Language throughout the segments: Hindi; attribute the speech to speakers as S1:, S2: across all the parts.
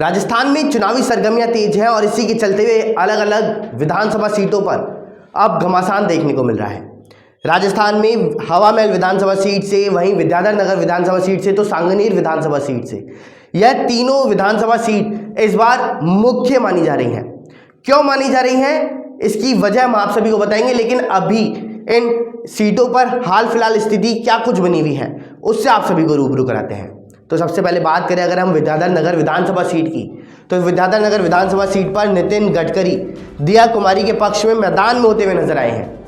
S1: राजस्थान में चुनावी सरगर्मियां तेज हैं और इसी के चलते हुए अलग अलग विधानसभा सीटों पर अब घमासान देखने को मिल रहा है। राजस्थान में हवा महल विधानसभा सीट से, वहीं विद्याधर नगर विधानसभा सीट से, तो सांगनेर विधानसभा सीट से, यह तीनों विधानसभा सीट इस बार मुख्य मानी जा रही हैं। क्यों मानी जा रही हैं, इसकी वजह हम आप सभी को बताएंगे, लेकिन अभी इन सीटों पर हाल फिलहाल स्थिति क्या कुछ बनी हुई है उससे आप सभी को रूबरू कराते हैं। तो सबसे पहले बात करें अगर हम विद्याधर नगर विधानसभा सीट की, तो विद्याधर नगर विधानसभा सीट पर नितिन गडकरी दिया कुमारी के पक्ष में मैदान में होते हुए नजर आए हैं।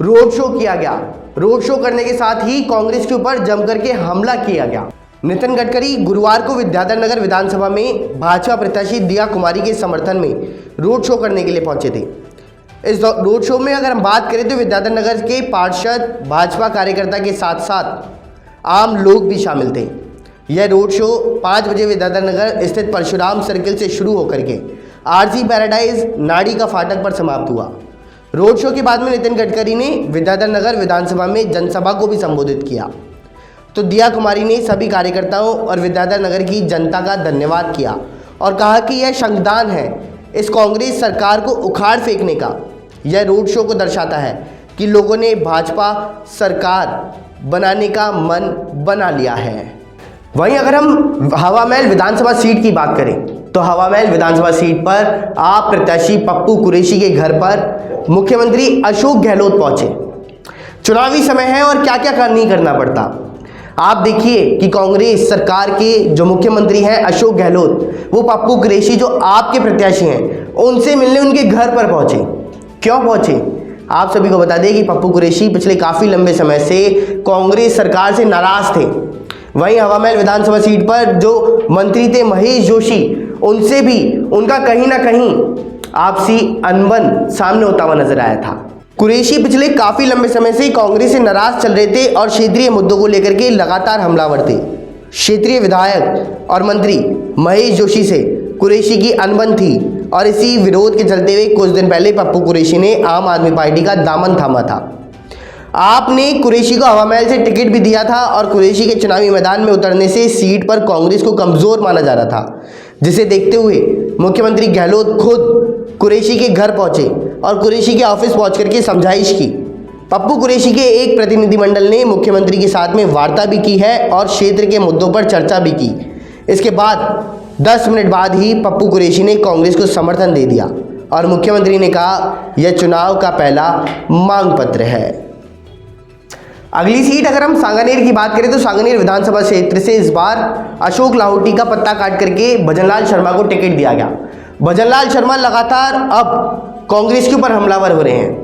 S1: रोड शो किया गया। रोड शो करने के साथ ही कांग्रेस के ऊपर जमकर के हमला किया गया। नितिन गडकरी गुरुवार को विद्याधर नगर विधानसभा में भाजपा प्रत्याशी दिया कुमारी के समर्थन में रोड शो करने के लिए पहुंचे थे। इस रोड शो में अगर हम बात करें तो विद्याधर नगर के पार्षद, भाजपा कार्यकर्ता के साथ साथ आम लोग भी शामिल थे। यह रोड शो 5 बजे विद्याधर नगर स्थित परशुराम सर्किल से शुरू होकर के आरसी पैराडाइज नाड़ी का फाटक पर समाप्त हुआ। रोड शो के बाद में नितिन गडकरी ने विद्याधर नगर विधानसभा में जनसभा को भी संबोधित किया। तो दिया कुमारी ने सभी कार्यकर्ताओं और विद्याधर नगर की जनता का धन्यवाद किया और कहा कि यह शंखदान है इस कांग्रेस सरकार को उखाड़ फेंकने का। यह रोड शो को दर्शाता है कि लोगों ने भाजपा सरकार बनाने का मन बना लिया है। वहीं अगर हम हवा महल विधानसभा सीट की बात करें तो हवा महल विधानसभा सीट पर आप प्रत्याशी पप्पू कुरैशी के घर पर मुख्यमंत्री अशोक गहलोत पहुंचे। चुनावी समय है और क्या क्या नहीं करना पड़ता। आप देखिए कि कांग्रेस सरकार के जो मुख्यमंत्री हैं अशोक गहलोत, वो पप्पू कुरैशी जो आपके प्रत्याशी हैं उनसे मिलने उनके घर पर पहुंचे। क्यों पहुंचे, आप सभी को बता दें कि पप्पू कुरैशी पिछले काफ़ी लंबे समय से कांग्रेस सरकार से नाराज थे। वहीं हवा महल विधानसभा सीट पर जो मंत्री थे महेश जोशी, उनसे भी उनका कहीं ना कहीं आपसी अनबन सामने होता हुआ नजर आया था। कुरैशी पिछले काफ़ी लंबे समय से कांग्रेस से नाराज चल रहे थे और क्षेत्रीय मुद्दों को लेकर के लगातार हमलावर थे। क्षेत्रीय विधायक और मंत्री महेश जोशी से कुरैशी की अनबन थी और इसी विरोध के चलते हुए कुछ दिन पहले पप्पू कुरैशी ने आम आदमी पार्टी का दामन थामा था। आपने कुरैशी को हवा महल से टिकट भी दिया था और कुरैशी के चुनावी मैदान में उतरने से सीट पर कांग्रेस को कमज़ोर माना जा रहा था, जिसे देखते हुए मुख्यमंत्री गहलोत खुद कुरैशी के घर पहुंचे और कुरैशी के ऑफिस पहुंच करके समझाइश की। पप्पू कुरैशी के एक प्रतिनिधिमंडल ने मुख्यमंत्री के साथ में वार्ता भी की है और क्षेत्र के मुद्दों पर चर्चा भी की। इसके बाद 10 मिनट बाद ही पप्पू कुरैशी ने कांग्रेस को समर्थन दे दिया और मुख्यमंत्री ने कहा यह चुनाव का पहला मांग पत्र है। अगली सीट अगर हम सांगनेर की बात करें तो सांगनेर विधानसभा क्षेत्र से इस बार अशोक लाहौटी का पत्ता काट करके भजनलाल शर्मा को टिकट दिया गया। भजनलाल शर्मा लगातार अब कांग्रेस के ऊपर हमलावर हो रहे हैं।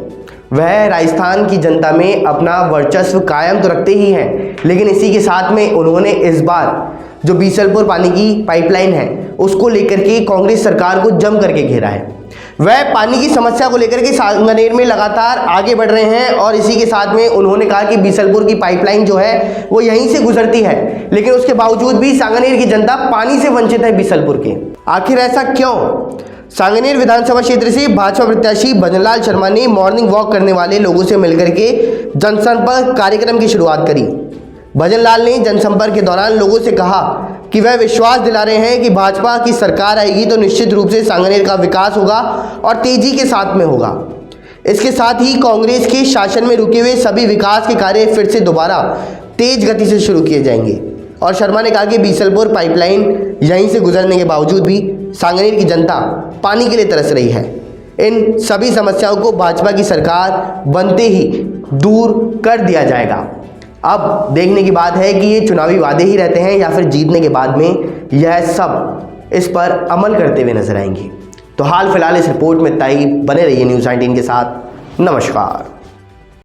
S1: वह राजस्थान की जनता में अपना वर्चस्व कायम तो रखते ही हैं, लेकिन इसी के साथ में उन्होंने इस बार जो बीसलपुर पानी की पाइपलाइन है उसको लेकर के कांग्रेस सरकार को जम करके घेरा है। वह पानी की समस्या को लेकर के सांगनेर में लगातार आगे बढ़ रहे हैं और इसी के साथ में उन्होंने कहा कि बीसलपुर की पाइपलाइन जो है वो यहीं से गुजरती है, लेकिन उसके बावजूद भी सांगनेर की जनता पानी से वंचित है बीसलपुर के। आखिर ऐसा क्यों? सांगनेर विधानसभा क्षेत्र से भाजपा प्रत्याशी भजनलाल शर्मा ने मॉर्निंग वॉक करने वाले लोगों से मिलकर के जनसंपर्क कार्यक्रम की शुरुआत करी। भजनलाल ने जनसंपर्क के दौरान लोगों से कहा कि वह विश्वास दिला रहे हैं कि भाजपा की सरकार आएगी तो निश्चित रूप से सांगनेर का विकास होगा और तेजी के साथ में होगा। इसके साथ ही कांग्रेस के शासन में रुके हुए सभी विकास के कार्य फिर से दोबारा तेज गति से शुरू किए जाएंगे। और शर्मा ने कहा कि बीसलपुर पाइपलाइन यहीं से गुजरने के बावजूद भी सांगनेर की जनता पानी के लिए तरस रही है। इन सभी समस्याओं को भाजपा की सरकार बनते ही दूर कर दिया जाएगा। अब देखने की बात है कि ये चुनावी वादे ही रहते हैं या फिर जीतने के बाद में यह सब इस पर अमल करते हुए नजर आएंगे। तो हाल फिलहाल इस रिपोर्ट में इतना ही। बने रहिए न्यूज़ 19 के साथ। नमस्कार।